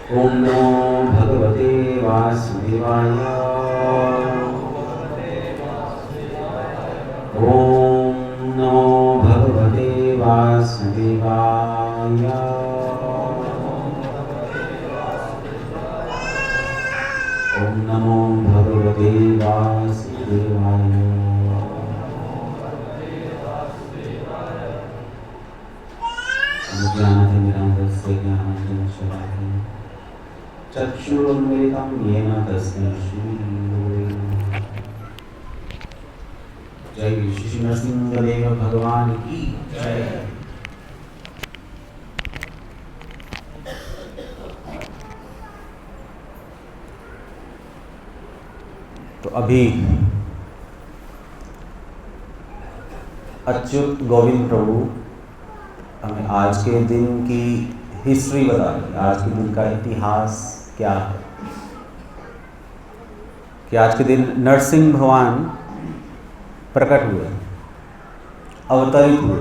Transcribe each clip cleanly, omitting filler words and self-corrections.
ओम नमो भगवते वासुदेवाय। ओम नमो भगवते वासुदेवाय। ओम नमो भगवते वासुदेवाय। ज्ञानतिमिरान्धस्य ज्ञानाञ्जनशलाकया चक्षुरुन्मिलितं येन तस्मै श्रीगुरवे नमः। जय श्री नरसिंहदेव भगवान की जय। तो अभी अच्युत गोविंद प्रभु हमें आज के दिन की हिस्ट्री बता रहे हैं, आज के दिन का इतिहास क्या है। कि आज के दिन नरसिंह भगवान प्रकट हुए, अवतरित हुए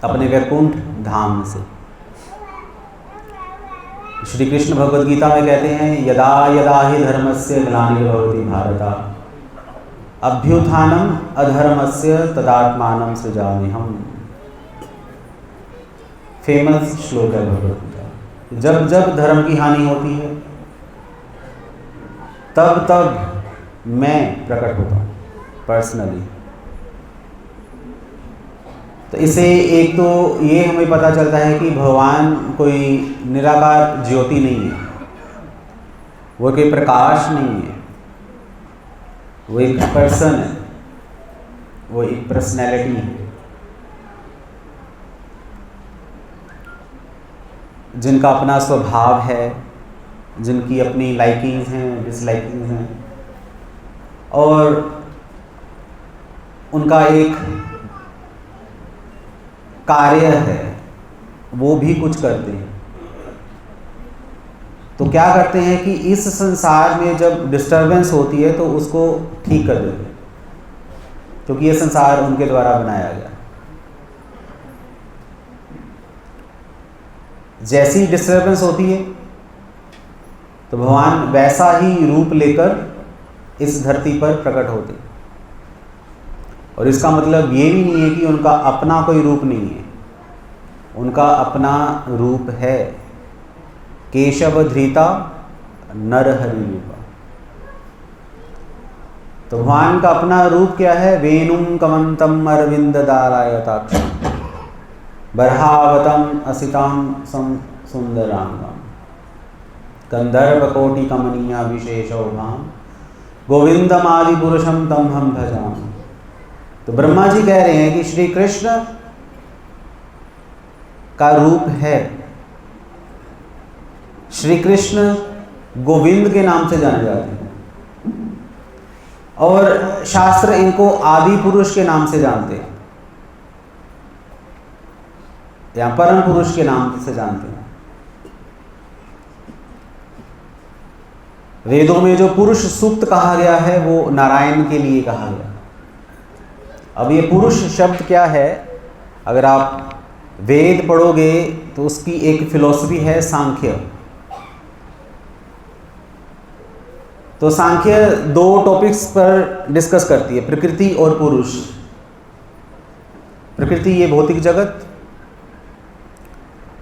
अपने वैकुंठ धाम से। श्री कृष्ण भगवद गीता में कहते हैं, यदा यदा हि धर्मस्य ग्लानिर्भवति भारत अभ्युत्थानम अधर्मस्य तदात्मानं सृजाम्यहम्। फेमस श्लोक है भगवद गीता। जब जब धर्म की हानि होती है तब तब मैं प्रकट होता हूँ पर्सनली। तो इसे एक तो ये हमें पता चलता है कि भगवान कोई निराकार ज्योति नहीं है, वो कोई प्रकाश नहीं है, वो एक पर्सन है, वो एक पर्सनैलिटी है जिनका अपना स्वभाव है, जिनकी अपनी लाइकिंग्स हैं, डिसलाइकिंग्स हैं, और उनका एक कार्य है, वो भी कुछ करते हैं। तो क्या करते हैं कि इस संसार में जब डिस्टरबेंस होती है तो उसको ठीक कर देते हैं, क्योंकि ये संसार उनके द्वारा बनाया गया। जैसी डिस्टरबेंस होती है तो भगवान वैसा ही रूप लेकर इस धरती पर प्रकट होते। और इसका मतलब ये भी नहीं है कि उनका अपना कोई रूप नहीं है, उनका अपना रूप है। केशव धृता नरहरि रूपा। तो भगवान का अपना रूप क्या है? वेणुं कमंतम अरविंद दारायताक्षम बर्हावतम असिताम सुंदरांगम गंधर्व कोटि कमनीया विशेषोभाम गोविंदम आदि पुरुषम तम हम भजाम। तो ब्रह्मा जी कह रहे हैं कि श्री कृष्ण का रूप है। श्री कृष्ण गोविंद के नाम से जाने जाते हैं और शास्त्र इनको आदि पुरुष के नाम से जानते हैं या परम पुरुष के नाम से जानते हैं। वेदों में जो पुरुष सूक्त कहा गया है वो नारायण के लिए कहा गया। अब ये पुरुष शब्द क्या है? अगर आप वेद पढ़ोगे तो उसकी एक फिलॉसफी है सांख्य। तो सांख्य दो टॉपिक्स पर डिस्कस करती है, प्रकृति और पुरुष। प्रकृति ये भौतिक जगत,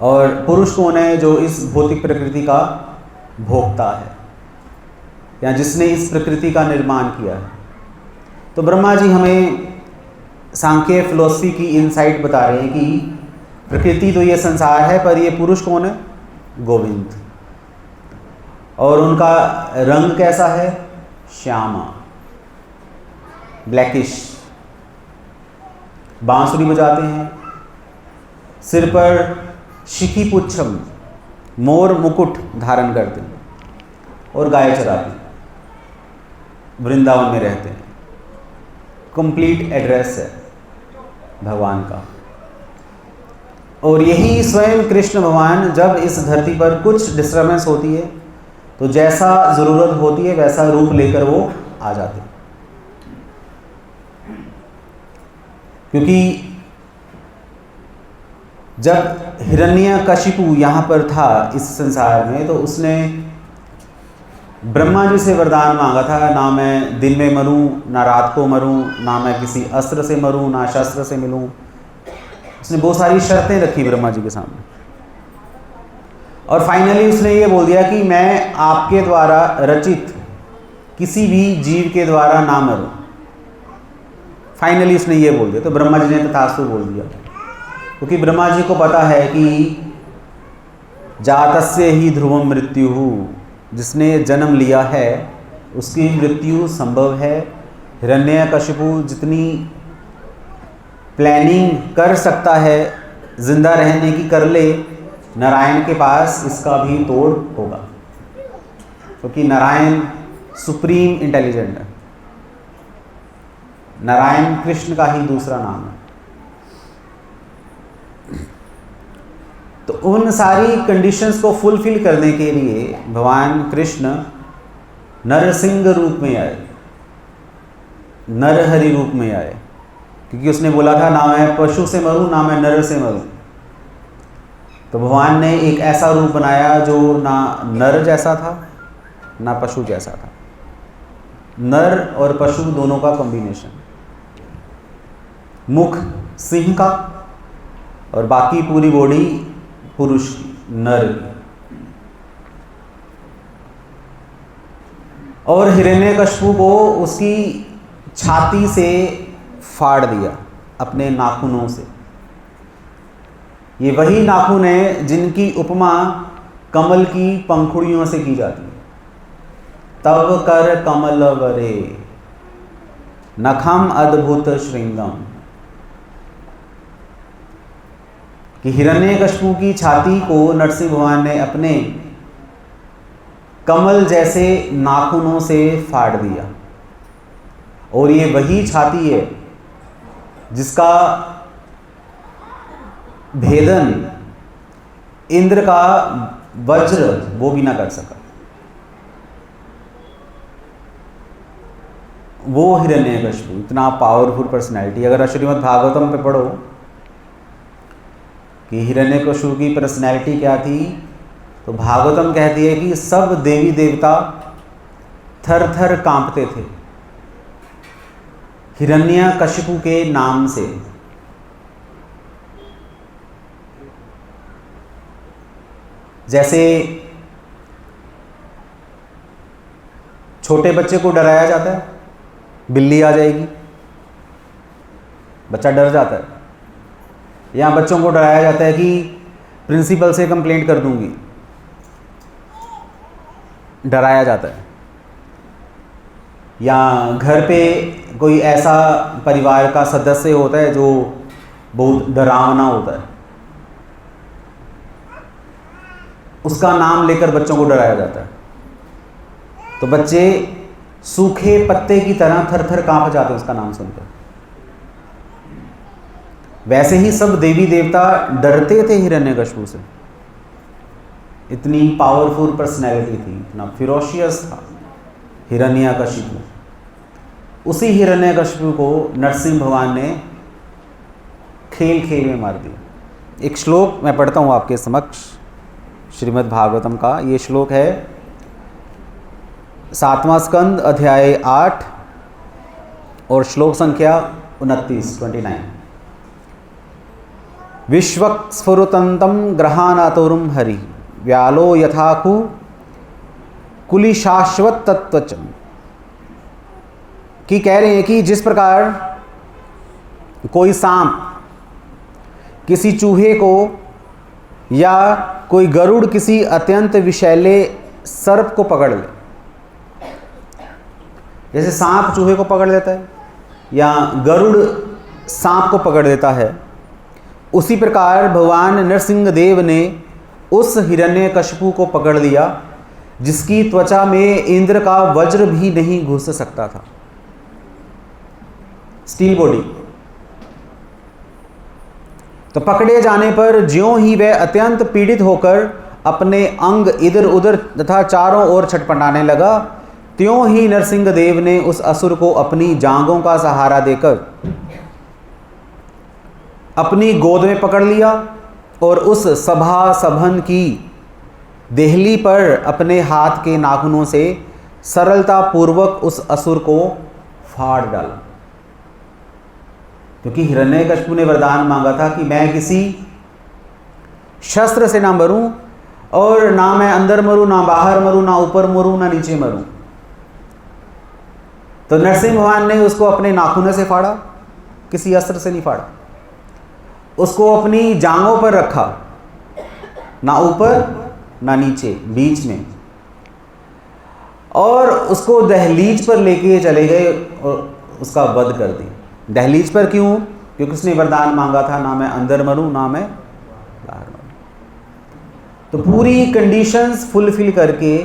और पुरुष कौन है? जो इस भौतिक प्रकृति का भोक्ता है या जिसने इस प्रकृति का निर्माण किया है। तो ब्रह्मा जी हमें सांख्य फिलॉसफी की इनसाइट बता रहे हैं कि प्रकृति तो ये संसार है, पर ये पुरुष कौन है? गोविंद। और उनका रंग कैसा है? श्यामा, ब्लैकिश। बांसुरी बजाते हैं, सिर पर शिखी पुच्छम मोर मुकुट धारण करते हैं और गाय चराते हैं, वृंदावन में रहते हैं। कंप्लीट एड्रेस है भगवान का। और यही स्वयं कृष्ण भगवान जब इस धरती पर कुछ डिस्टर्बेंस होती है तो जैसा ज़रूरत होती है वैसा रूप लेकर वो आ जाते हैं। क्योंकि जब हिरण्यकशिपु यहाँ पर था इस संसार में, तो उसने ब्रह्मा जी से वरदान मांगा था, ना मैं दिन में मरूं, ना रात को मरूं, ना मैं किसी अस्त्र से मरूं, ना शस्त्र से मिलूं। उसने बहुत सारी शर्तें रखी ब्रह्मा जी के सामने, और फाइनली उसने ये बोल दिया कि मैं आपके द्वारा रचित किसी भी जीव के द्वारा ना मरूं। फाइनली उसने ये बोल दिया, तो ब्रह्मा जी ने तथास्तु बोल दिया, क्योंकि ब्रह्मा जी को पता है कि जातस्य ही ध्रुवम मृत्यु, जिसने जन्म लिया है उसकी मृत्यु संभव है। हिरण्यकशिपु जितनी प्लानिंग कर सकता है जिंदा रहने की कर ले, नारायण के पास इसका भी तोड़ होगा, क्योंकि नारायण सुप्रीम इंटेलिजेंट है। नारायण कृष्ण का ही दूसरा नाम है। तो उन सारी कंडीशंस को फुलफिल करने के लिए भगवान कृष्ण नरसिंह रूप में आए, नरहरि रूप में आए, क्योंकि उसने बोला था ना मैं पशु से मरूं, ना मैं नर से मरूं। तो भगवान ने एक ऐसा रूप बनाया जो ना नर जैसा था ना पशु जैसा था, नर और पशु दोनों का कॉम्बिनेशन। मुख सिंह का और बाकी पूरी बॉडी पुरुष की, नर की। और हिरण्यकशिपु को उसकी छाती से फाड़ दिया अपने नाखूनों से। ये वही नाखून है जिनकी उपमा कमल की पंखुड़ियों से की जाती है। तव कर कमल वरे नखम अद्भुत श्रृंगम, कि हिरण्यकशिपु की छाती को नरसिंह भगवान ने अपने कमल जैसे नाखूनों से फाड़ दिया। और ये वही छाती है जिसका भेदन इंद्र का वज्र वो भी ना कर सका। वो हिरण्यकशिपु इतना पावरफुल पर्सनैलिटी। अगर श्रीमद् भागवतम पे पढ़ो कि हिरण्यकशिपु की पर्सनैलिटी क्या थी, तो भागवतम कहती है कि सब देवी देवता थर थर कांपते थे हिरण्यकशिपु के नाम से। जैसे छोटे बच्चे को डराया जाता है, बिल्ली आ जाएगी, बच्चा डर जाता है। या बच्चों को डराया जाता है कि प्रिंसिपल से कंप्लेंट कर दूंगी, डराया जाता है। या घर पे कोई ऐसा परिवार का सदस्य होता है जो बहुत डरावना होता है, उसका नाम लेकर बच्चों को डराया जाता है। तो बच्चे सूखे पत्ते की तरह थर थर कांप जाते हैं उसका नाम सुनकर। वैसे ही सब देवी देवता डरते थे हिरण्यकशिपु से। इतनी पावरफुल पर्सनैलिटी थी, इतना फिरोशियस था हिरण्यकशिपु। उसी हिरण्यकशिपु को नरसिंह भगवान ने खेल खेल में मार दिया। एक श्लोक मैं पढ़ता हूँ आपके समक्ष श्रीमद् भागवतम का। ये श्लोक है 7वां स्कंद अध्याय 8 और श्लोक संख्या 29। विश्वस्फुरतंतम ग्रहानातोरुम हरि व्यालो यथाकु कुलिशाश्वत तत्वचम, कि कह रहे हैं कि जिस प्रकार कोई सांप किसी चूहे को या कोई गरुड़ किसी अत्यंत विषैले सर्प को पकड़ ले, जैसे सांप चूहे को पकड़ लेता है या गरुड़ सांप को पकड़ लेता है, उसी प्रकार भगवान नरसिंह देव ने उस हिरण्यकशिपु को पकड़ लिया जिसकी त्वचा में इंद्र का वज्र भी नहीं घुस सकता था, स्टील बॉडी। तो पकड़े जाने पर ज्यों ही वह अत्यंत पीड़ित होकर अपने अंग इधर उधर तथा चारों ओर छटपटाने लगा, त्यों ही नरसिंह देव ने उस असुर को अपनी जांघों का सहारा देकर अपनी गोद में पकड़ लिया और उस सभा सभन की देहली पर अपने हाथ के नाखूनों से सरलता पूर्वक उस असुर को फाड़ डाला। क्योंकि हिरण्यकशिपु ने वरदान मांगा था कि मैं किसी शस्त्र से ना मरूं, और ना मैं अंदर मरूं, ना बाहर मरूं, ना ऊपर मरूं, ना नीचे मरूं। तो नरसिंह भगवान ने उसको अपने नाखूनों से फाड़ा, किसी अस्त्र से नहीं फाड़ा। उसको अपनी जांघों पर रखा, ना ऊपर ना नीचे, बीच में, और उसको दहलीज पर लेके चले गए और उसका वध कर दिया। दहलीज पर क्यों? क्योंकि उसने वरदान मांगा था, ना मैं अंदर मरूं, ना मैं बाहर मरूं। तो पूरी कंडीशंस फुलफिल करके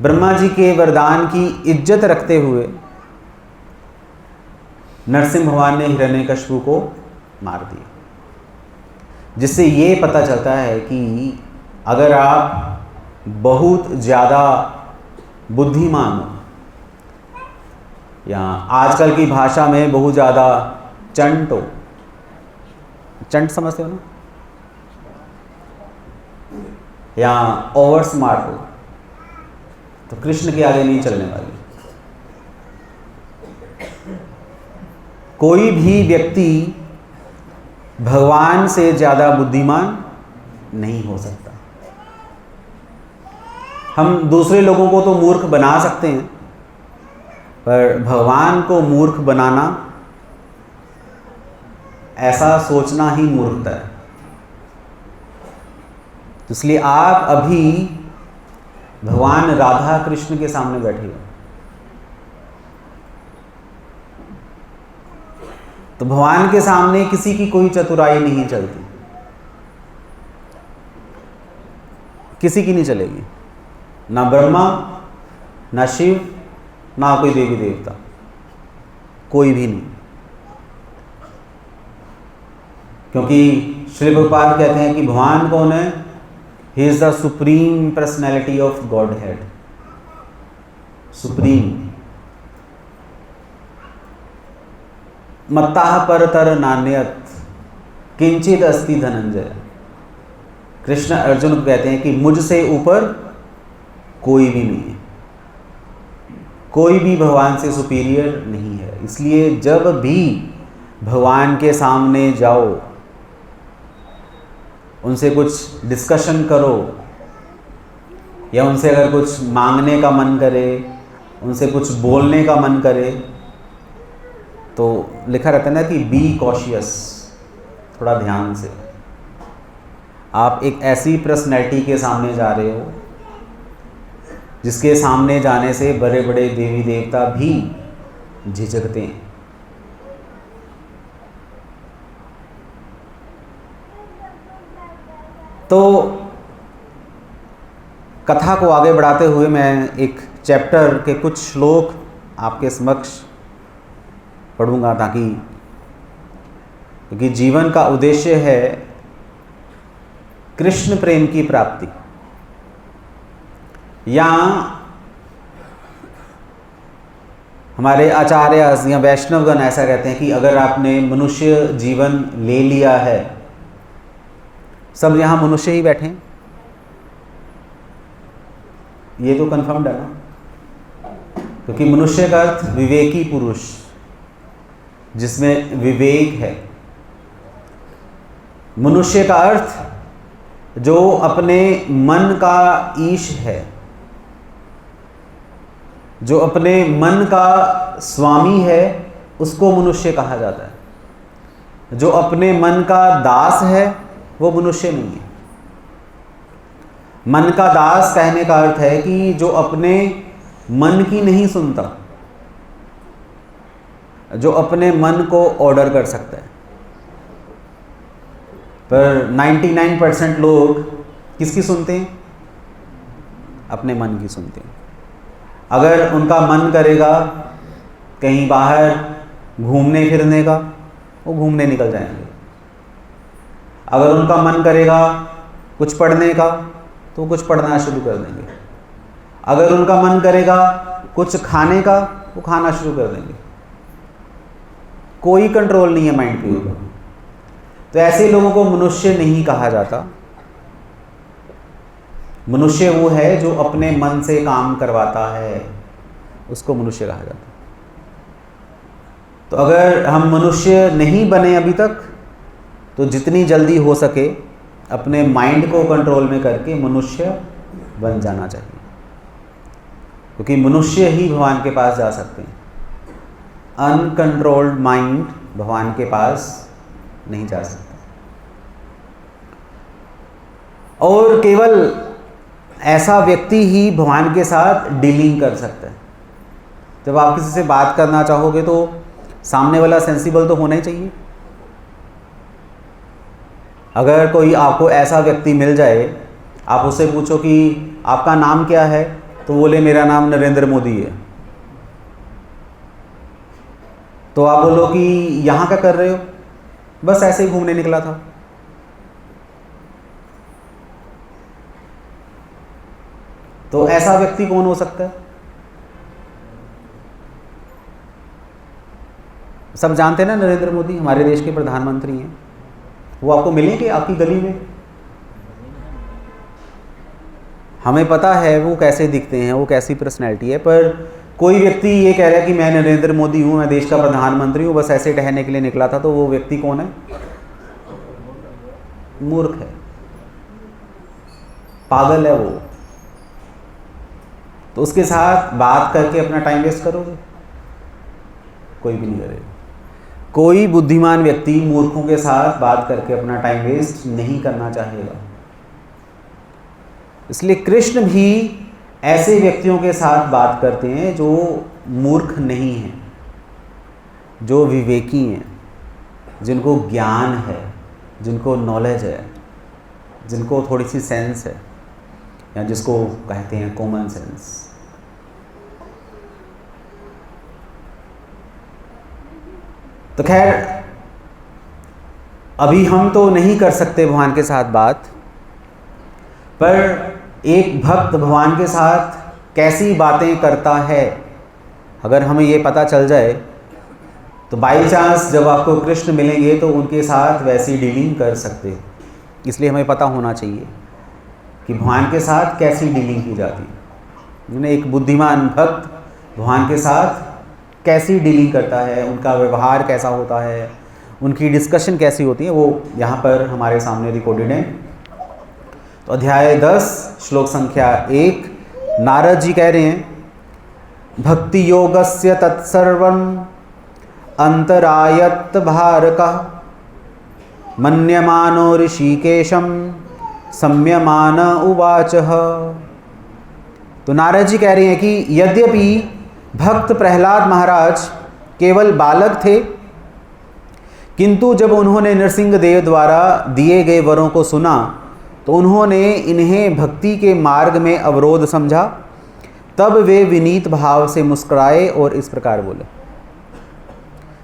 ब्रह्मा जी के वरदान की इज्जत रखते हुए नरसिंह भगवान ने हिरण्यकशिपु को मार दिया। जिससे ये पता चलता है कि अगर आप बहुत ज़्यादा बुद्धिमान हो, या आजकल की भाषा में बहुत ज़्यादा चंट हो, चंट समझते हो ना, या ओवर स्मार्ट हो, तो कृष्ण के आगे नहीं चलने वाले। कोई भी व्यक्ति भगवान से ज़्यादा बुद्धिमान नहीं हो सकता। हम दूसरे लोगों को तो मूर्ख बना सकते हैं, पर भगवान को मूर्ख बनाना, ऐसा सोचना ही मूर्खता है। इसलिए आप अभी भगवान राधा कृष्ण के सामने बैठे हो, तो भगवान के सामने किसी की कोई चतुराई नहीं चलती, किसी की नहीं चलेगी, ना ब्रह्मा, ना शिव, ना कोई देवी देवता, कोई भी नहीं। क्योंकि श्री प्रभुपाद कहते हैं कि भगवान कौन है? He is the supreme personality of Godhead, supreme. मत्ताह परतर नान्यत किंचित अस्ति धनंजय। कृष्ण अर्जुन को कहते हैं कि मुझसे ऊपर कोई भी नहीं है, कोई भी भगवान से सुपीरियर नहीं है। इसलिए जब भी भगवान के सामने जाओ, उनसे कुछ डिस्कशन करो, या उनसे अगर कुछ मांगने का मन करे, उनसे कुछ बोलने का मन करे, तो लिखा रहता है ना कि बी कॉशियस, थोड़ा ध्यान से। आप एक ऐसी पर्सनैलिटी के सामने जा रहे हो जिसके सामने जाने से बड़े बड़े देवी देवता भी झिझकते हैं। तो कथा को आगे बढ़ाते हुए मैं एक चैप्टर के कुछ श्लोक आपके समक्ष पढ़ूंगा, ताकि क्योंकि जीवन का उद्देश्य है कृष्ण प्रेम की प्राप्ति। या हमारे आचार्य या वैष्णवगण ऐसा कहते हैं कि अगर आपने मनुष्य जीवन ले लिया है, सब यहाँ मनुष्य ही बैठे हैं, ये तो कंफर्म्ड है ना, क्योंकि मनुष्य का अर्थ विवेकी पुरुष, जिसमें विवेक है। मनुष्य का अर्थ जो अपने मन का ईश है, जो अपने मन का स्वामी है, उसको मनुष्य कहा जाता है। जो अपने मन का दास है वो मनुष्य नहीं है। मन का दास कहने का अर्थ है कि जो अपने मन की नहीं सुनता, जो अपने मन को ऑर्डर कर सकता है। पर 99% लोग किसकी सुनते हैं? अपने मन की सुनते हैं। अगर उनका मन करेगा कहीं बाहर घूमने फिरने का, वो घूमने निकल जाएंगे। अगर उनका मन करेगा कुछ पढ़ने का, तो कुछ पढ़ना शुरू कर देंगे। अगर उनका मन करेगा कुछ खाने का, वो खाना शुरू कर देंगे। कोई कंट्रोल नहीं है माइंड के ऊपर। तो ऐसे लोगों को मनुष्य नहीं कहा जाता। मनुष्य वो है जो अपने मन से काम करवाता है, उसको मनुष्य कहा जाता है। तो अगर हम मनुष्य नहीं बने अभी तक, तो जितनी जल्दी हो सके अपने माइंड को कंट्रोल में करके मनुष्य बन जाना चाहिए, क्योंकि मनुष्य ही भगवान के पास जा सकते हैं। अनकंट्रोल्ड माइंड भगवान के पास नहीं जा सकता। और केवल ऐसा व्यक्ति ही भगवान के साथ डीलिंग कर सकता है। जब आप किसी से बात करना चाहोगे तो सामने वाला सेंसिबल तो होना ही चाहिए। अगर कोई आपको ऐसा व्यक्ति मिल जाए, आप उससे पूछो कि आपका नाम क्या है, तो बोले मेरा नाम नरेंद्र मोदी है, तो आप बोलो कि यहाँ क्या कर रहे हो? बस ऐसे ही घूमने निकला था। तो ऐसा व्यक्ति कौन हो सकता है? सब जानते हैं ना, नरेंद्र मोदी हमारे देश के प्रधानमंत्री हैं। वो आपको मिलेंगे आपकी गली में? हमें पता है वो कैसे दिखते हैं, वो कैसी पर्सनैलिटी है, पर कोई व्यक्ति ये कह रहा है कि मैं नरेंद्र मोदी हूँ, मैं देश का प्रधानमंत्री हूँ, बस ऐसे टहलने के लिए निकला था, तो वो व्यक्ति कौन है? मूर्ख है, पागल है वो। तो उसके साथ बात करके अपना टाइम वेस्ट करोगे? कोई भी नहीं करेगा। कोई बुद्धिमान व्यक्ति मूर्खों के साथ बात करके अपना टाइम वेस्ट नहीं करना चाहेगा। इसलिए कृष्ण भी ऐसे व्यक्तियों के साथ बात करते हैं जो मूर्ख नहीं हैं, जो विवेकी हैं, जिनको ज्ञान है, जिनको नॉलेज है, जिनको थोड़ी सी सेंस है, या जिसको कहते हैं कॉमन सेंस। तो खैर, अभी हम तो नहीं कर सकते भगवान के साथ बात, पर एक भक्त भगवान के साथ कैसी बातें करता है, अगर हमें ये पता चल जाए, तो बाई चांस जब आपको कृष्ण मिलेंगे तो उनके साथ वैसी डीलिंग कर सकते हैं। इसलिए हमें पता होना चाहिए कि भगवान के साथ कैसी डीलिंग की जाती है। एक बुद्धिमान भक्त भगवान के साथ कैसी डीलिंग करता है, उनका व्यवहार कैसा होता है, उनकी डिस्कशन कैसी होती है, वो यहाँ पर हमारे सामने रिकॉर्डेड है। तो अध्याय 10 श्लोक संख्या 1, नारद जी कह रहे हैं, भक्ति योगस्य तत्सर्वं अंतरायत भारकः मन्यमानो ऋषिकेशं सम्यमान उवाचः। तो नारद जी कह रहे हैं कि यद्यपि भक्त प्रहलाद महाराज केवल बालक थे, किंतु जब उन्होंने नरसिंह देव द्वारा दिए गए वरों को सुना तो उन्होंने इन्हें भक्ति के मार्ग में अवरोध समझा। तब वे विनीत भाव से मुस्कुराए और इस प्रकार बोले।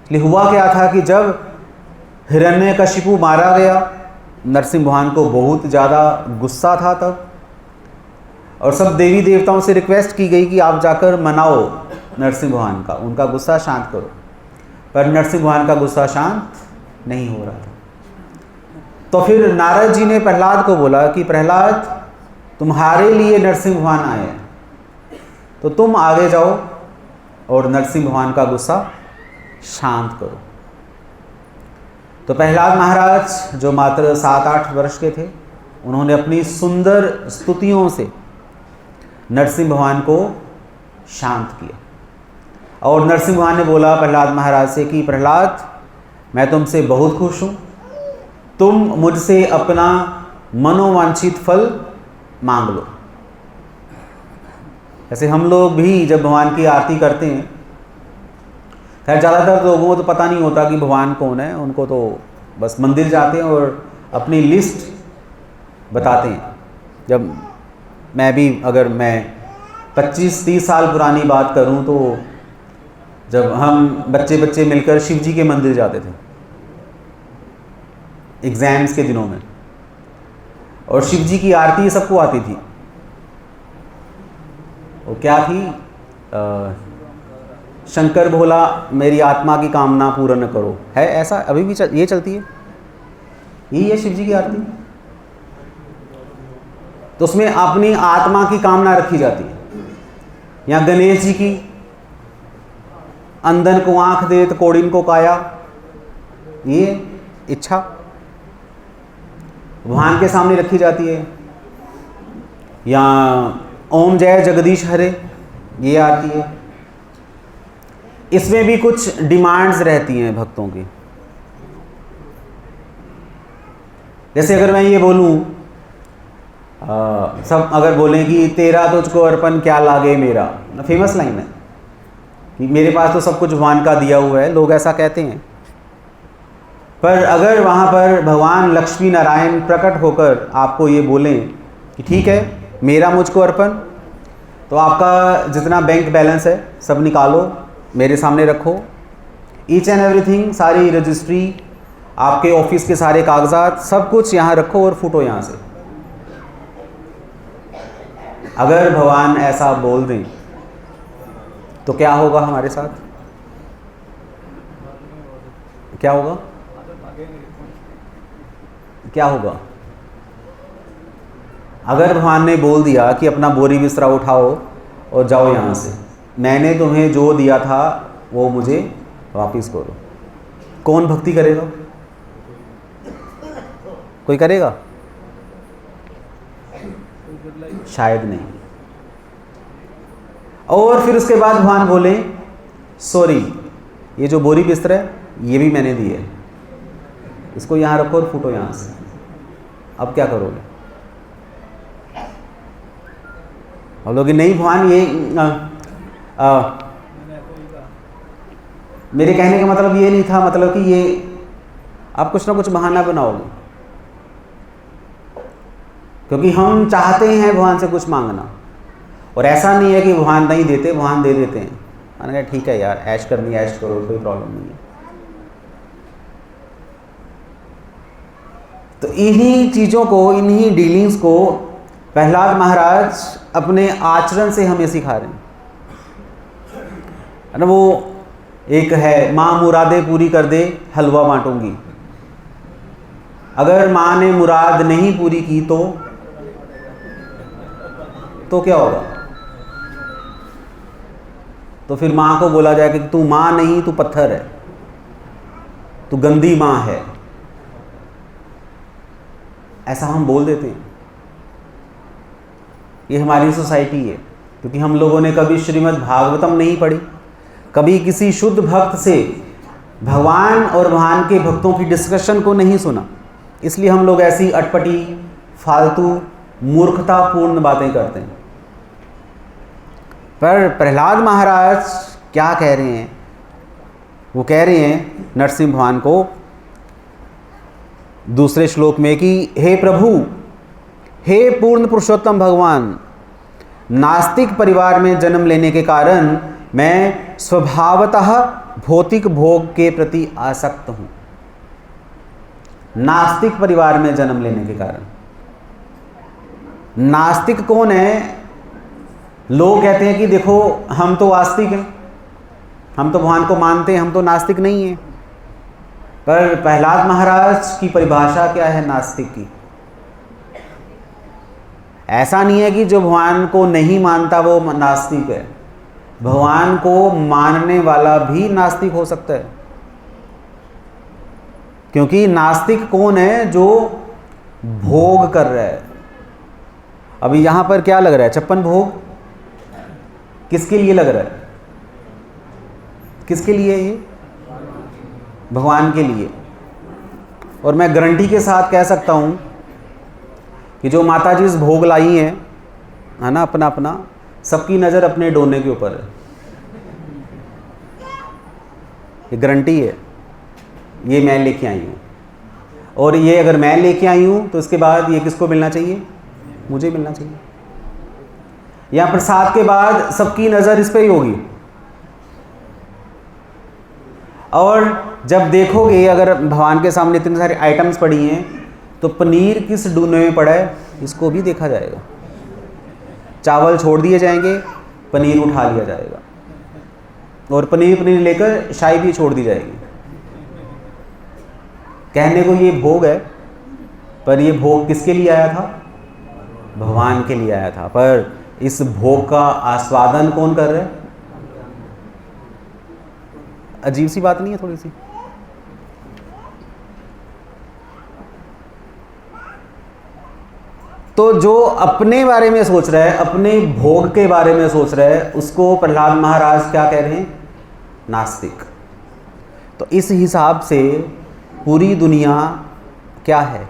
इसलिए हुआ क्या था कि जब हिरण्यकशिपु मारा गया, नरसिंह भगवान को बहुत ज़्यादा गुस्सा था तब, और सब देवी देवताओं से रिक्वेस्ट की गई कि आप जाकर मनाओ नरसिंह भगवान का, उनका गुस्सा शांत करो। पर नरसिंह भगवान का गुस्सा शांत नहीं हो रहा था। तो फिर नारद जी ने प्रहलाद को बोला कि प्रहलाद, तुम्हारे लिए नरसिंह भगवान आए हैं, तो तुम आगे जाओ और नरसिंह भगवान का गुस्सा शांत करो। तो प्रहलाद महाराज जो मात्र 7-8 वर्ष के थे, उन्होंने अपनी सुंदर स्तुतियों से नरसिंह भगवान को शांत किया। और नरसिंह भगवान ने बोला प्रहलाद महाराज से कि प्रहलाद, मैं तुमसे बहुत खुश हूँ, तुम मुझसे अपना मनोवांछित फल मांग लो। ऐसे हम लोग भी जब भगवान की आरती करते हैं, खैर ज़्यादातर लोगों को तो पता नहीं होता कि भगवान कौन है, उनको तो बस मंदिर जाते हैं और अपनी लिस्ट बताते हैं। जब अगर मैं 25-30 साल पुरानी बात करूं, तो जब हम बच्चे मिलकर शिव जी के मंदिर जाते थे एग्ज़ाम्स के दिनों में, और शिव जी की आरती सबको आती थी। वो क्या थी? शंकर भोला मेरी आत्मा की कामना पूर्ण करो, है ऐसा अभी भी ये चलती है। यही है शिव जी की आरती। तो उसमें अपनी आत्मा की कामना रखी जाती है। यहाँ गणेश जी की, अंधन को आंख दे तो कोड़िन को काया, ये इच्छा भगवान के सामने रखी जाती है। या ओम जय जगदीश हरे, ये आती है। इसमें भी कुछ डिमांड्स रहती हैं भक्तों की। जैसे अगर मैं ये बोलूं, सब अगर बोलें कि तेरा तुझको अर्पण क्या लागे मेरा, फेमस लाइन है कि मेरे पास तो सब कुछ भगवान का दिया हुआ है, लोग ऐसा कहते हैं। पर अगर वहाँ पर भगवान लक्ष्मी नारायण प्रकट होकर आपको ये बोलें कि ठीक है मेरा मुझको अर्पण, तो आपका जितना बैंक बैलेंस है सब निकालो, मेरे सामने रखो, ईच एंड एवरीथिंग, सारी रजिस्ट्री, आपके ऑफिस के सारे कागजात, सब कुछ यहाँ रखो और फूटो यहाँ से। अगर भगवान ऐसा बोल दें तो क्या होगा हमारे साथ? क्या होगा? क्या होगा? अगर भगवान ने बोल दिया कि अपना बोरी बिस्तरा उठाओ और जाओ यहाँ से, मैंने तुम्हें जो दिया था वो मुझे वापिस करो, कौन भक्ति करेगा? कोई करेगा? शायद नहीं। और फिर उसके बाद भगवान बोले सॉरी, ये जो बोरी बिस्तर है ये भी मैंने दी है, इसको यहाँ रखो और फूटो यहाँ से। अब क्या करोगे? हम लोग नहीं भगवान ये मेरे कहने का मतलब ये नहीं था, मतलब कि ये आप कुछ ना कुछ बहाना बनाओगे, क्योंकि हम चाहते हैं भगवान से कुछ मांगना। और ऐसा नहीं है कि भगवान नहीं देते, भगवान दे देते हैं। मैंने कहा ठीक है यार, ऐश करनी ऐश करो, कोई प्रॉब्लम नहीं है। तो इन्हीं चीज़ों को, इन्हीं डीलिंग्स को प्रहलाद महाराज अपने आचरण से हमें सिखा रहे हैं ना। वो एक है, माँ मुरादे पूरी कर दे हलवा बांटूंगी। अगर माँ ने मुराद नहीं पूरी की तो क्या होगा? तो फिर माँ को बोला जाए कि तू माँ नहीं, तू पत्थर है, तू गंदी माँ है, ऐसा हम बोल देते हैं। ये हमारी सोसाइटी है, क्योंकि हम लोगों ने कभी श्रीमद् भागवतम नहीं पढ़ी, कभी किसी शुद्ध भक्त से भगवान और भगवान के भक्तों की डिस्कशन को नहीं सुना, इसलिए हम लोग ऐसी अटपटी, फालतू, मूर्खतापूर्ण बातें करते हैं। पर प्रहलाद महाराज क्या कह रहे हैं? वो कह रहे हैं नरसिंह भगवान को दूसरे श्लोक में कि हे प्रभु, हे पूर्ण पुरुषोत्तम भगवान, नास्तिक परिवार में जन्म लेने के कारण मैं स्वभावतः भौतिक भोग के प्रति आसक्त हूँ। नास्तिक परिवार में जन्म लेने के कारण। नास्तिक कौन है? लोग कहते हैं कि देखो हम तो आस्तिक हैं, हम तो भगवान को मानते हैं, हम तो नास्तिक नहीं हैं। पर प्रहलाद महाराज की परिभाषा क्या है नास्तिक की? ऐसा नहीं है कि जो भगवान को नहीं मानता वो नास्तिक है। भगवान को मानने वाला भी नास्तिक हो सकता है, क्योंकि नास्तिक कौन है? जो भोग कर रहा है। अभी यहां पर क्या लग रहा है? 56 भोग किसके लिए लग रहा है? किसके लिए? ये भगवान के लिए। और मैं गारंटी के साथ कह सकता हूं कि जो माता जी इस भोग लाई हैं, है ना, अपना अपना, सबकी नज़र अपने डोने के ऊपर है। ये गारंटी है, ये मैं लेके आई हूँ। और ये अगर मैं लेके आई हूँ तो इसके बाद ये किसको मिलना चाहिए? मुझे मिलना चाहिए। या प्रसाद के बाद सबकी नज़र इस पर ही होगी। और जब देखोगे अगर भगवान के सामने इतने सारे आइटम्स पड़ी हैं तो पनीर किस डूने में पड़ा है इसको भी देखा जाएगा। चावल छोड़ दिए जाएंगे, पनीर उठा लिया जाएगा, और पनीर लेकर शाही भी छोड़ दी जाएगी। कहने को ये भोग है, पर ये भोग किसके लिए आया था? भगवान के लिए आया था। पर इस भोग का आस्वादन कौन कर रहा है? अजीब सी बात नहीं है थोड़ी सी? तो जो अपने बारे में सोच रहा है, अपने भोग के बारे में सोच रहा है, उसको प्रहलाद महाराज क्या कह रहे हैं? नास्तिक। तो इस हिसाब से पूरी दुनिया क्या है?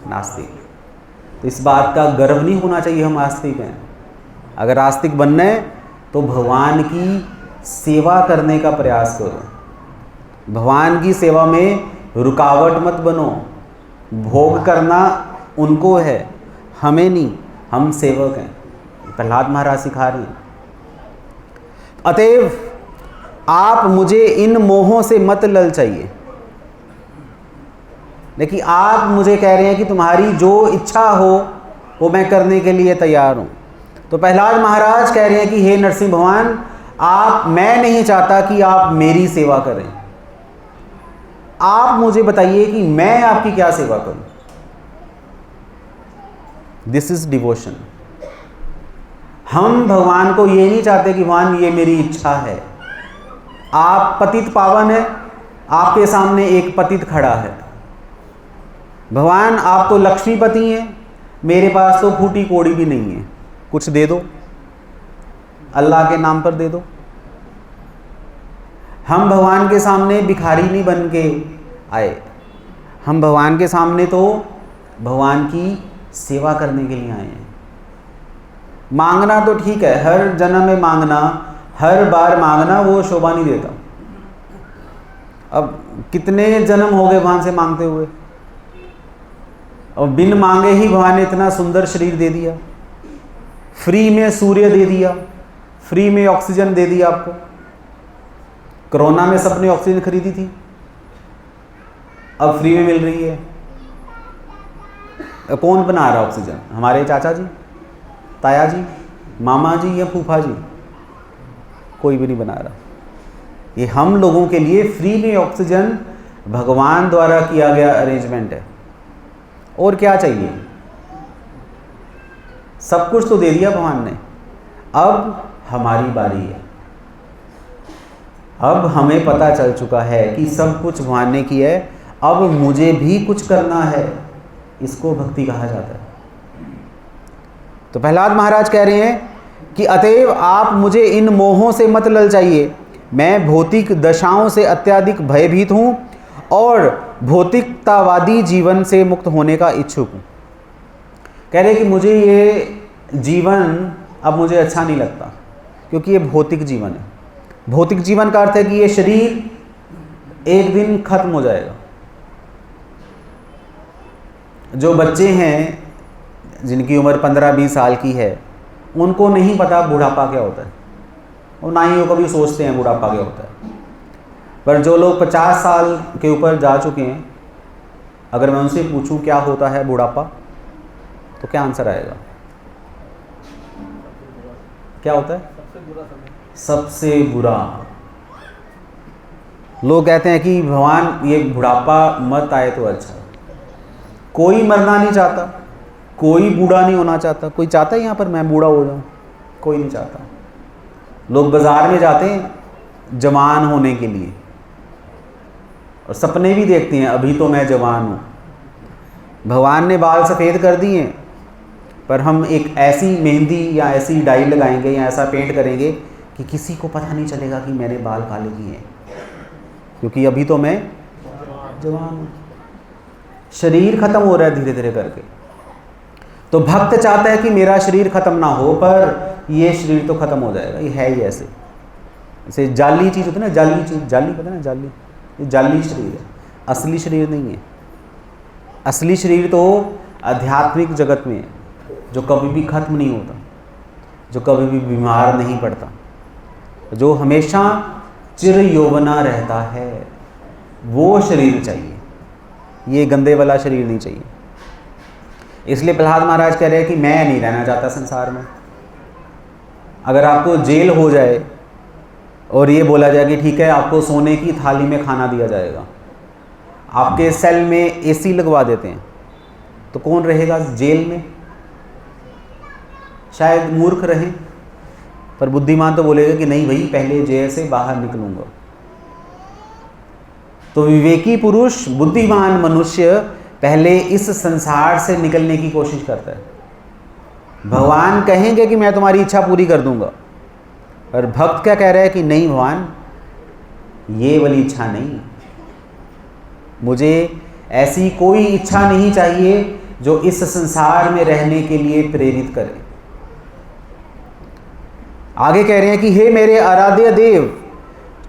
नास्तिक। तो इस बात का गर्व नहीं होना चाहिए हम आस्तिक हैं। अगर आस्तिक बनना है तो भगवान की सेवा करने का प्रयास करो। भगवान की सेवा में रुकावट मत बनो। भोग करना उनको है, हमें नहीं, हम सेवक हैं। प्रहलाद महाराज सिखा रहे हैं। अतएव आप मुझे इन मोहों से मत ललचाइए। देखिए, आप मुझे कह रहे हैं कि तुम्हारी जो इच्छा हो वो मैं करने के लिए तैयार हूँ। तो प्रहलाद महाराज कह रहे हैं कि हे नरसिंह भगवान, मैं नहीं चाहता कि आप मेरी सेवा करें। आप मुझे बताइए कि मैं आपकी क्या सेवा करूं। This is devotion. हम भगवान को ये नहीं चाहते कि भगवान ये मेरी इच्छा है। आप पतित पावन है, आपके सामने एक पतित खड़ा है। भगवान आप तो लक्ष्मीपति हैं, मेरे पास तो फूटी कोड़ी भी नहीं है, कुछ दे दो, अल्लाह के नाम पर दे दो। हम भगवान के सामने भिखारी नहीं बन के आए, हम भगवान के सामने तो भगवान की सेवा करने के लिए आए हैं। मांगना तो ठीक है, हर जन्म में मांगना, हर बार मांगना वो शोभा नहीं देता। अब कितने जन्म हो गए भगवान से मांगते हुए, और बिन मांगे ही भगवान ने इतना सुंदर शरीर दे दिया, फ्री में सूर्य दे दिया, फ्री में ऑक्सीजन दे दिया आपको। कोरोना में सबने ऑक्सीजन खरीदी थी, अब फ्री में मिल रही है। कौन बना रहा ऑक्सीजन? हमारे चाचा जी, ताया जी, मामा जी या फूफा जी? कोई भी नहीं बना रहा। ये हम लोगों के लिए फ्री में ऑक्सीजन भगवान द्वारा किया गया अरेंजमेंट है। और क्या चाहिए? सब कुछ तो दे दिया भगवान ने। अब हमारी बारी है। अब हमें पता चल चुका है कि सब कुछ भगवान ने किया है, अब मुझे भी कुछ करना है। इसको भक्ति कहा जाता है। तो प्रहलाद महाराज कह रहे हैं कि अतएव आप मुझे इन मोहों से मत ललचाइए। मैं भौतिक दशाओं से अत्यधिक भयभीत हूँ और भौतिकतावादी जीवन से मुक्त होने का इच्छुक हूँ। कह रहे कि मुझे ये जीवन अब मुझे अच्छा नहीं लगता, क्योंकि ये भौतिक जीवन है। भौतिक जीवन का अर्थ है कि ये शरीर एक दिन खत्म हो जाएगा। जो बच्चे हैं जिनकी उम्र 15-20 साल की है, उनको नहीं पता बुढ़ापा क्या होता है, और ना ही वो कभी सोचते हैं बुढ़ापा क्या होता है। पर जो लोग 50 साल के ऊपर जा चुके हैं, अगर मैं उनसे पूछूं क्या होता है बुढ़ापा, तो क्या आंसर आएगा? क्या होता है? सबसे बुरा। लोग कहते हैं कि भगवान ये बुढ़ापा मत आए तो अच्छा। कोई मरना नहीं चाहता, कोई बूढ़ा नहीं होना चाहता। कोई चाहता है यहाँ पर मैं बूढ़ा हो जाऊँ? कोई नहीं चाहता। लोग बाजार में जाते हैं जवान होने के लिए, और सपने भी देखते हैं अभी तो मैं जवान हूँ। भगवान ने बाल सफ़ेद कर दिए, पर हम एक ऐसी मेहंदी या ऐसी डाई लगाएंगे या ऐसा पेंट करेंगे कि किसी को पता नहीं चलेगा कि मैंने बाल काले किए हैं, क्योंकि अभी तो मैं जवान हूँ। शरीर खत्म हो रहा है धीरे धीरे करके। तो भक्त चाहता है कि मेरा शरीर खत्म ना हो, पर ये शरीर तो खत्म हो जाएगा। ये है ही ऐसे, जैसे जाली चीज़ होती है ना, जाली चीज़, जाली पता ना, जाली, ये जाली शरीर है, असली शरीर नहीं है। असली शरीर तो आध्यात्मिक जगत में है, जो कभी भी खत्म नहीं होता, जो कभी भी बीमार नहीं पड़ता, जो हमेशा चिर यौवना रहता है। वो शरीर चाहिए, ये गंदे वाला शरीर नहीं चाहिए। इसलिए प्रहलाद महाराज कह रहे हैं कि मैं नहीं रहना चाहता संसार में। अगर आपको जेल हो जाए और ये बोला जाए कि ठीक है आपको सोने की थाली में खाना दिया जाएगा, आपके सेल में एसी लगवा देते हैं, तो कौन रहेगा जेल में? शायद मूर्ख रहें, पर बुद्धिमान तो बोलेगा कि नहीं भाई, पहले जेल से बाहर निकलूंगा। तो विवेकी पुरुष, बुद्धिमान मनुष्य पहले इस संसार से निकलने की कोशिश करता है। भगवान कहेंगे कि मैं तुम्हारी इच्छा पूरी कर दूंगा, और भक्त क्या कह रहा है कि नहीं भगवान, ये वाली इच्छा नहीं, मुझे ऐसी कोई इच्छा नहीं चाहिए जो इस संसार में रहने के लिए प्रेरित करे। आगे कह रहे हैं कि हे मेरे आराध्य देव,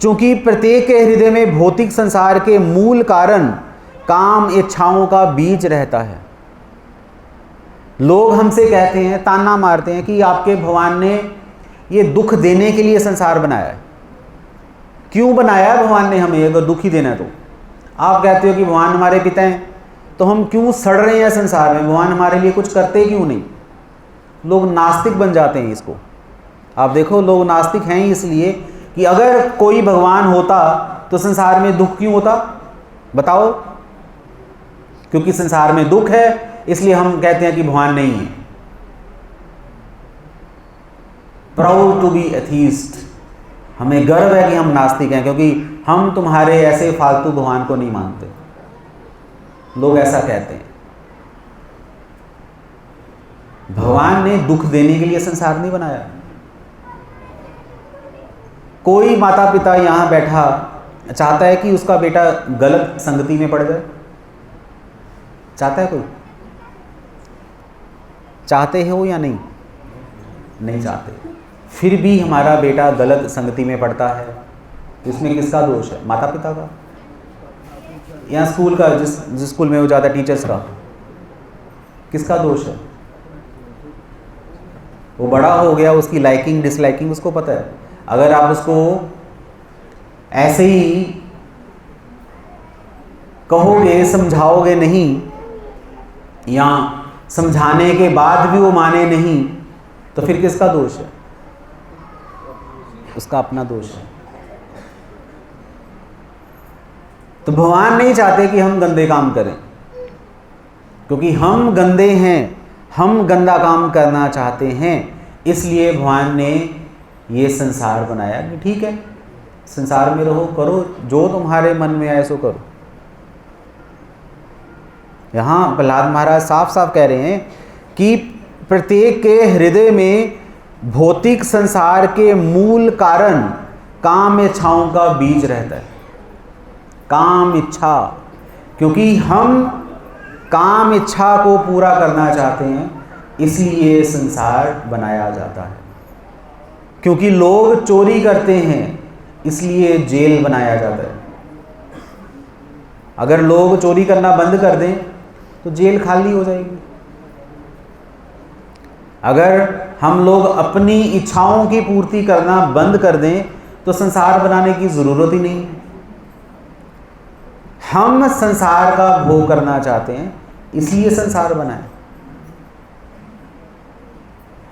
चूंकि प्रत्येक के हृदय में भौतिक संसार के मूल कारण काम इच्छाओं का बीज रहता है। लोग हमसे कहते हैं, ताना मारते हैं कि आपके भगवान ने ये दुख देने के लिए संसार बनाया है। क्यों बनाया है भगवान ने हमें, अगर दुख ही देना है तो? आप कहते हो कि भगवान हमारे पिता हैं, तो हम क्यों सड़ रहे हैं संसार में, भगवान हमारे लिए कुछ करते क्यों नहीं? लोग नास्तिक बन जाते हैं इसको। आप देखो, लोग नास्तिक हैं इसलिए कि अगर कोई भगवान होता तो संसार में दुख क्यों होता? बताओ। क्योंकि संसार में दुख है, इसलिए हम कहते हैं कि भगवान नहीं है। प्राउड टू बी एथीस्ट, हमें गर्व है कि हम नास्तिक हैं, क्योंकि हम तुम्हारे ऐसे फालतू भगवान को नहीं मानते। लोग ऐसा कहते हैं। भगवान ने दुख देने के लिए संसार नहीं बनाया। कोई माता पिता यहां बैठा चाहता है कि उसका बेटा गलत संगति में पड़ जाए? चाहता है कोई? चाहते हो या नहीं? नहीं चाहते। फिर भी हमारा बेटा गलत संगति में पड़ता है, इसमें किसका दोष है? माता पिता का या स्कूल का? जिस स्कूल में वो ज़्यादा टीचर्स का, किसका दोष है? वो बड़ा हो गया, उसकी लाइकिंग डिसलाइकिंग उसको पता है। अगर आप उसको ऐसे ही कहोगे, समझाओगे नहीं, या समझाने के बाद भी वो माने नहीं, तो फिर किसका दोष है? उसका अपना दोष है। तो भगवान नहीं चाहते कि हम गंदे काम करें, क्योंकि हम गंदे हैं, हम गंदा काम करना चाहते हैं, इसलिए भगवान ने ये संसार बनाया कि ठीक है, संसार में रहो, करो जो तुम्हारे मन में आए सो करो। यहाँ प्रहलाद महाराज साफ साफ कह रहे हैं कि प्रत्येक के हृदय में भौतिक संसार के मूल कारण काम इच्छाओं का बीज रहता है। काम इच्छा, क्योंकि हम काम इच्छा को पूरा करना चाहते हैं, इसलिए संसार बनाया जाता है। क्योंकि लोग चोरी करते हैं, इसलिए जेल बनाया जाता है। अगर लोग चोरी करना बंद कर दें तो जेल खाली हो जाएगी। अगर हम लोग अपनी इच्छाओं की पूर्ति करना बंद कर दें तो संसार बनाने की ज़रूरत ही नहीं है। हम संसार का भोग करना चाहते हैं, इसलिए संसार बना है।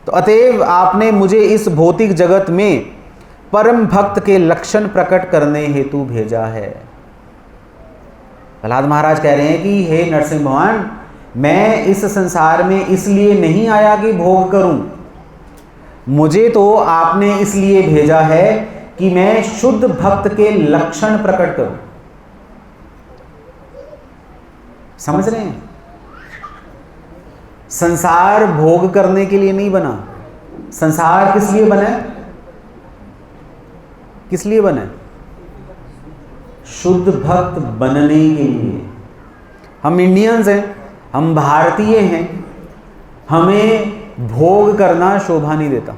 तो अतएव आपने मुझे इस भौतिक जगत में परम भक्त के लक्षण प्रकट करने हेतु भेजा है। प्रहलाद महाराज कह रहे हैं कि हे नरसिंह भगवान, मैं इस संसार में इसलिए नहीं आया कि भोग करूं, मुझे तो आपने इसलिए भेजा है कि मैं शुद्ध भक्त के लक्षण प्रकट करूं। समझ रहे हैं? संसार भोग करने के लिए नहीं बना। संसार किस लिए बना है? किस लिए बना है? शुद्ध भक्त बनने के लिए। हम इंडियंस हैं, हम भारतीय हैं, हमें भोग करना शोभा नहीं देता।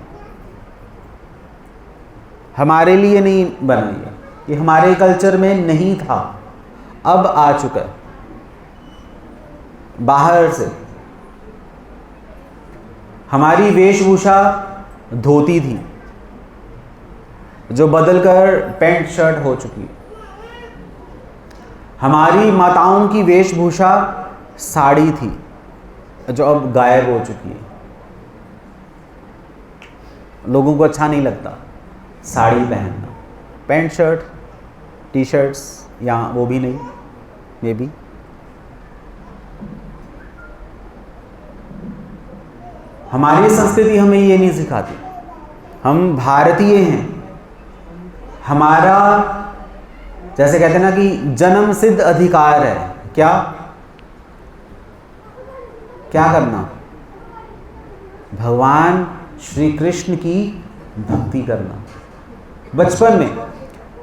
हमारे लिए नहीं बना ये हमारे कल्चर में नहीं था, अब आ चुका है बाहर से। हमारी वेशभूषा धोती थी, जो बदलकर पैंट शर्ट हो चुकी है। हमारी माताओं की वेशभूषा साड़ी थी, जो अब गायब हो चुकी है। लोगों को अच्छा नहीं लगता साड़ी पहनना, पैंट शर्ट टी शर्ट्स, या वो भी नहीं, ये भी। हमारी संस्कृति हमें ये नहीं सिखाती। हम भारतीय हैं, हमारा जैसे कहते हैं ना कि जन्म सिद्ध अधिकार है क्या क्या करना, भगवान श्री कृष्ण की भक्ति करना। बचपन में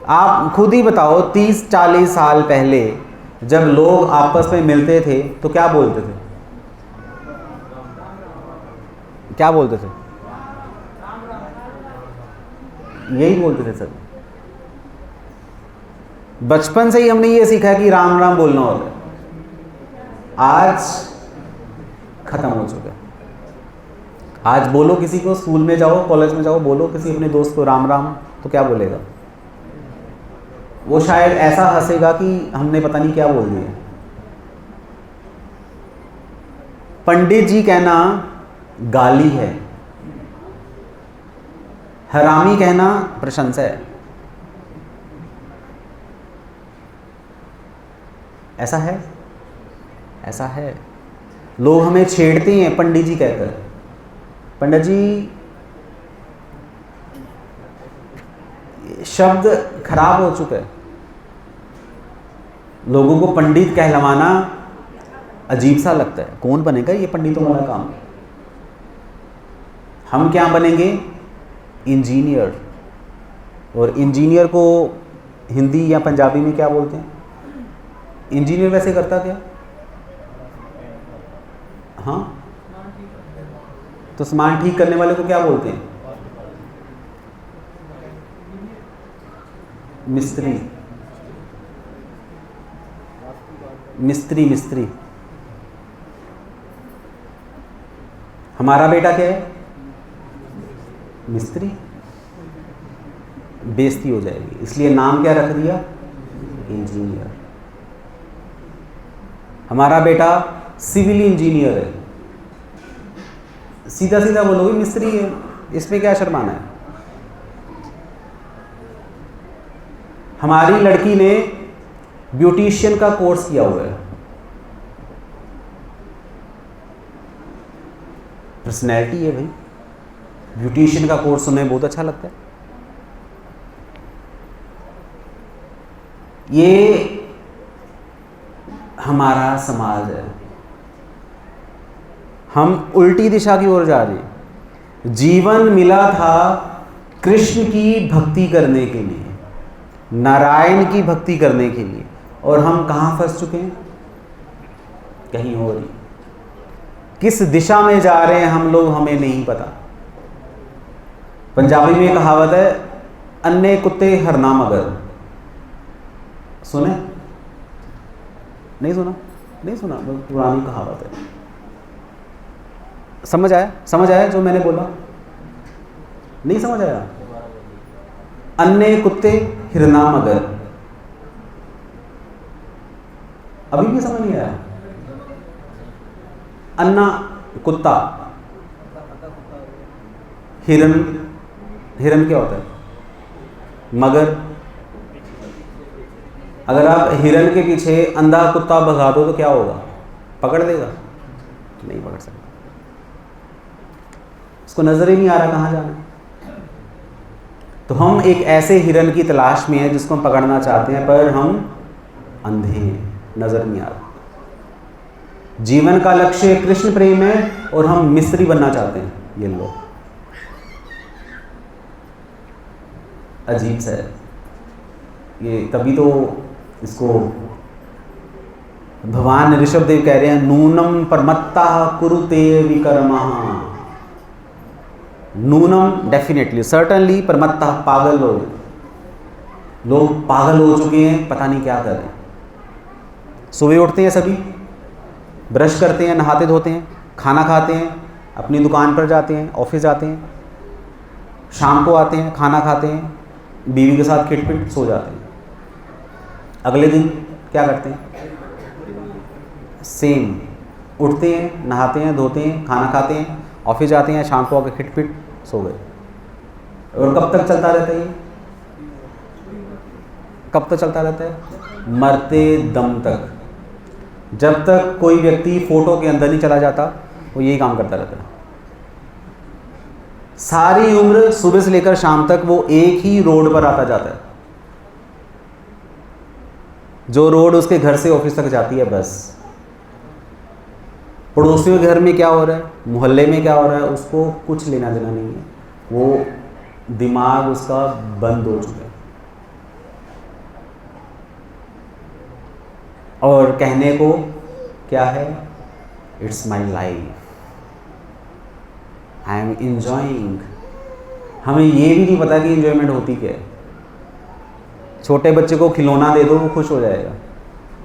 आप खुद ही बताओ, 30-40 साल पहले जब लोग आपस में मिलते थे तो क्या बोलते थे? क्या बोलते थे? यही बोलते थे सब। बचपन से ही हमने ये सीखा है कि राम राम बोलना होता है। आज खत्म हो चुका है। आज बोलो किसी को, स्कूल में जाओ, कॉलेज में जाओ, बोलो किसी अपने दोस्त को राम राम, तो क्या बोलेगा? वो शायद ऐसा हंसेगा कि हमने पता नहीं क्या बोल दिया। पंडित जी कहना गाली है, हरामी कहना प्रशंसा है। ऐसा है, ऐसा है। लोग हमें छेड़ते हैं पंडित जी कहकर। पंडित जी शब्द खराब हो चुका है। लोगों को पंडित कहलवाना अजीब सा लगता है। कौन बनेगा ये पंडितों वाला काम? हम क्या बनेंगे? इंजीनियर। और इंजीनियर को हिंदी या पंजाबी में क्या बोलते हैं? इंजीनियर वैसे करता क्या? हाँ, तो सामान ठीक करने वाले को क्या बोलते हैं? मिस्त्री। मिस्त्री मिस्त्री। हमारा बेटा क्या है? मिस्त्री। बेइज्जती हो जाएगी, इसलिए नाम क्या रख दिया? इंजीनियर। हमारा बेटा सिविल इंजीनियर है। सीधा सीधा बोलोगे मिस्त्री है, इसमें क्या शर्माना है? हमारी लड़की ने ब्यूटिशियन का कोर्स किया हुआ है। पर्सनैलिटी है भाई, ब्यूटिशियन का कोर्स सुनने बहुत अच्छा लगता है। ये हमारा समाज है। हम उल्टी दिशा की ओर जा रहे हैं। जीवन मिला था कृष्ण की भक्ति करने के लिए, नारायण की भक्ति करने के लिए, और हम कहाँ फंस चुके हैं? कहीं और ही। किस दिशा में जा रहे हैं हम लोग, हमें नहीं पता। पंजाबी में कहावत है, अन्ने कुत्ते हरना मगर। सुने? नहीं सुना? नहीं सुना? पुरानी कहावत है। समझ आया? समझ आया जो मैंने बोला? नहीं समझ आया? अन्ने कुत्ते हिरना मगर। अभी भी समझ नहीं आया? अन्ना कुत्ता, हिरन, हिरन क्या होता है? मगर। अगर आप हिरन के पीछे अंधा कुत्ता भगा दो तो क्या होगा? पकड़ लेगा? नहीं पकड़ सकता। उसको नजर ही नहीं आ रहा कहाँ जाना। तो हम एक ऐसे हिरन की तलाश में हैं जिसको हम पकड़ना चाहते हैं, पर हम अंधे हैं, नजर नहीं आ रहा। जीवन का लक्ष्य कृष्ण प्रेम है और हम मिस्त्री बनना चाहते हैं। ये लोग अजीब सा है ये। तभी तो इसको भगवान ऋषभदेव कह रहे हैं, नूनम परमत्ता कुरुते विकर्मः। नूनम डेफिनेटली, सर्टनली, परमत्ता पागल लोग पागल हो चुके हैं, पता नहीं क्या कर रहे हैं। सुबह उठते हैं सभी, ब्रश करते हैं, नहाते धोते हैं, खाना खाते हैं, अपनी दुकान पर जाते हैं, ऑफिस जाते हैं, शाम को आते हैं, खाना खाते हैं, बीवी के साथ खिटपिट सो जाते हैं। अगले दिन क्या करते हैं? सेम, उठते हैं, नहाते हैं, धोते हैं, खाना खाते हैं, ऑफिस जाते हैं, शाम को आकर खिटपिट सो गए। और कब तक चलता रहता है ये? कब तक चलता रहता है? मरते दम तक। जब तक कोई व्यक्ति फोटो के अंदर नहीं चला जाता, वो यही काम करता रहता है। सारी उम्र सुबह से लेकर शाम तक वो एक ही रोड पर आता जाता है, जो रोड उसके घर से ऑफिस तक जाती है। बस पड़ोसियों के घर में क्या हो रहा है, मोहल्ले में क्या हो रहा है, उसको कुछ लेना देना नहीं है। वो दिमाग उसका बंद हो चुका है। और कहने को क्या है, it's my life, I am enjoying. हमें ये भी नहीं पता कि इंजॉयमेंट होती क्या है। छोटे बच्चे को खिलौना दे दो, वो खुश हो जाएगा।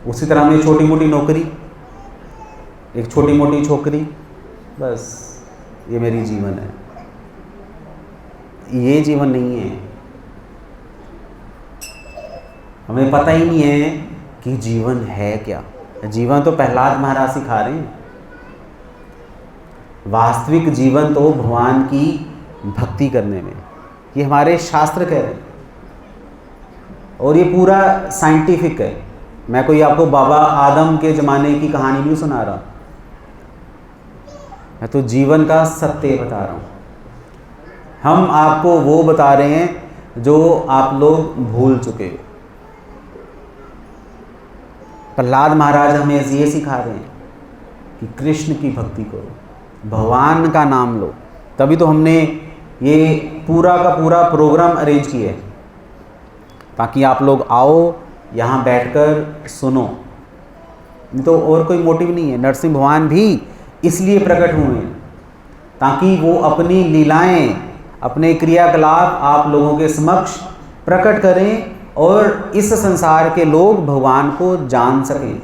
उसी तरह में छोटी मोटी नौकरी, एक छोटी मोटी छोकरी, बस ये मेरी जीवन है। ये जीवन नहीं है। हमें पता ही नहीं है कि जीवन है क्या। जीवन तो प्रहलाद महाराज सिखा रहे हैं। वास्तविक जीवन तो भगवान की भक्ति करने में, ये हमारे शास्त्र कह रहे हैं। और ये पूरा साइंटिफिक है। मैं कोई आपको बाबा आदम के ज़माने की कहानी नहीं सुना रहा, मैं तो जीवन का सत्य बता रहा हूँ। हम आपको वो बता रहे हैं जो आप लोग भूल चुके हो। प्रहलाद महाराज हमें ये सिखा रहे हैं कि कृष्ण की भक्ति करो, भगवान का नाम लो। तभी तो हमने ये पूरा का पूरा प्रोग्राम अरेंज किया है, ताकि आप लोग आओ, यहाँ बैठकर सुनो। नहीं तो और कोई मोटिव नहीं है। नरसिंह भगवान भी इसलिए प्रकट हुए हैं ताकि वो अपनी लीलाएं, अपने क्रियाकलाप आप लोगों के समक्ष प्रकट करें और इस संसार के लोग भगवान को जान सकें।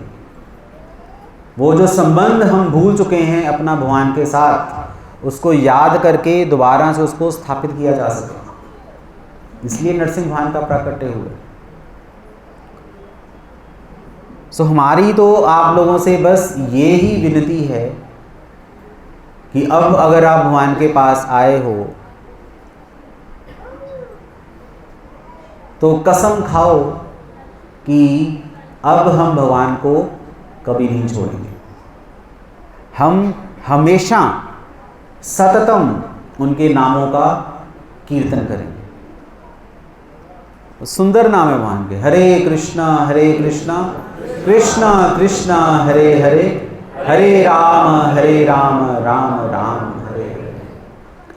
वो जो संबंध हम भूल चुके हैं अपना भगवान के साथ, उसको याद करके दोबारा से उसको स्थापित किया जा सके। इसलिए नरसिंह भगवान का प्राकट्य हुआ। सो हमारी तो आप लोगों से बस ये ही विनती है कि अब अगर आप भगवान के पास आए हो तो कसम खाओ कि अब हम भगवान को कभी नहीं छोड़ेंगे। हम हमेशा सततम उनके नामों का कीर्तन करेंगे। सुंदर नाम है भगवान के, हरे कृष्णा कृष्णा कृष्णा हरे हरे, हरे राम राम राम हरे हरे।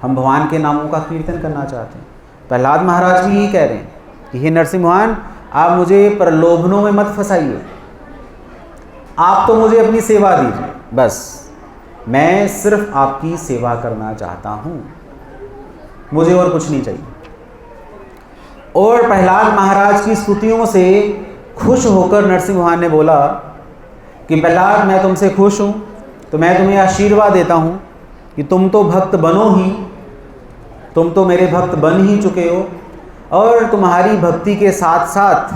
हम भगवान के नामों का कीर्तन करना चाहते हैं। प्रहलाद महाराज भी यही कह रहे हैं कि हे नरसिंह भगवान, आप मुझे प्रलोभनों में मत फंसाइए। आप तो मुझे अपनी सेवा दीजिए, बस मैं सिर्फ आपकी सेवा करना चाहता हूँ, मुझे और कुछ नहीं चाहिए। और प्रहलाद महाराज की स्तुतियों से खुश होकर नरसिंह भगवान ने बोला कि प्रहलाद, मैं तुमसे खुश हूँ, तो मैं तुम्हें आशीर्वाद देता हूँ कि तुम तो भक्त बनो ही, तुम तो मेरे भक्त बन ही चुके हो। और तुम्हारी भक्ति के साथ साथ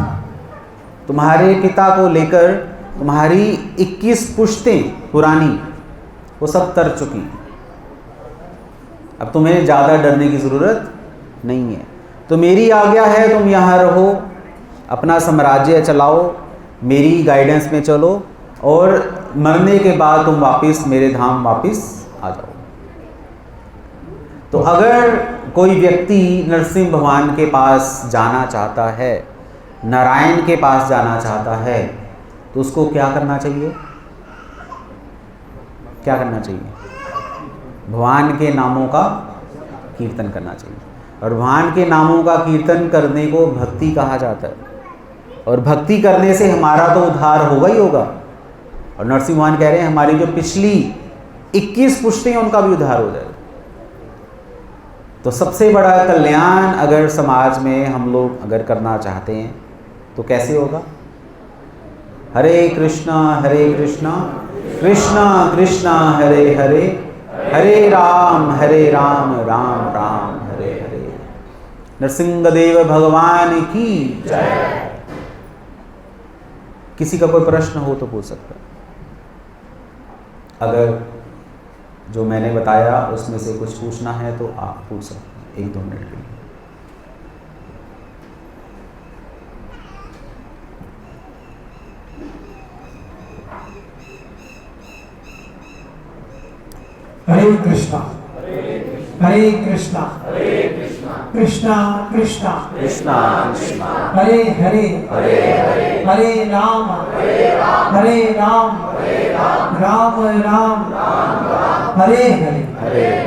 तुम्हारे पिता को लेकर तुम्हारी 21 पुश्तें पुरानी वो सब तर चुकी। अब तुम्हें ज़्यादा डरने की ज़रूरत नहीं है। तो मेरी आज्ञा है, तुम यहाँ रहो, अपना साम्राज्य चलाओ, मेरी गाइडेंस में चलो, और मरने के बाद तुम वापस मेरे धाम वापस आ जाओ। तो अगर कोई व्यक्ति नरसिंह भगवान के पास जाना चाहता है, नारायण के पास जाना चाहता है, तो उसको क्या करना चाहिए? क्या करना चाहिए? भगवान के नामों का कीर्तन करना चाहिए। और भगवान के नामों का कीर्तन करने को भक्ति कहा जाता है। और भक्ति करने से हमारा तो उद्धार होगा ही होगा। और नरसिंह भगवान कह रहे हैं हमारी जो पिछली 21 पुश्तें उनका भी उद्धार हो जाएगा। तो सबसे बड़ा कल्याण अगर समाज में हम लोग अगर करना चाहते हैं तो कैसे होगा? हरे कृष्णा कृष्णा कृष्णा हरे हरे, हरे राम राम राम हरे हरे। नरसिंहदेव भगवान की जय। किसी का कोई प्रश्न हो तो पूछ सकता है। अगर जो मैंने बताया उसमें से कुछ पूछना है तो आप पूछ सकते हैं 1-2 मिनट के लिए। हरे कृष्णा हरे कृष्णा कृष्णा कृष्णा कृष्णा कृष्णा हरे हरे हरे राम राम राम हरे हरे